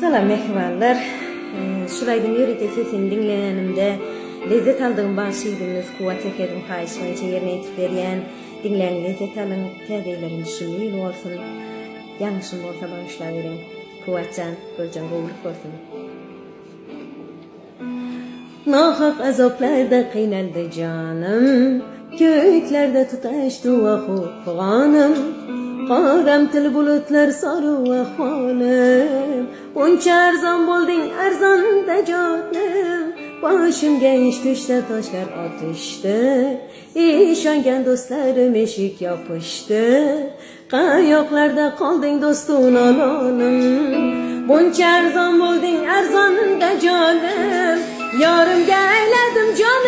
Salam mehmanlar. Şuraydın yürüte sesini dinleyenimde lezzet aldığım bağışıydınız. Kuvat çekedim kayışmayınca yerine etip veriyen. Dinleyen lezzet alın. Terbiyeleriniz düşünmeyin olsun. Yanlışım olsa bağışlar verin. Kuvatcan, Gülcan kovuluk olsun. Nahak azaplarda kıynaldı canım. Göklerde tutaştı vahufganım. Qaramtil bulutlar sarı ahvalim. Buncha arzon bo'lding arzonda jonim. Boshimga ish tushdi toshlar otishdi. Ishongan do'stlarim eshik yopishdi. Qayoqlarda qolding do'stum olonim. Buncha arzon bo'lding arzonda jonim. Yorimga ayladim jon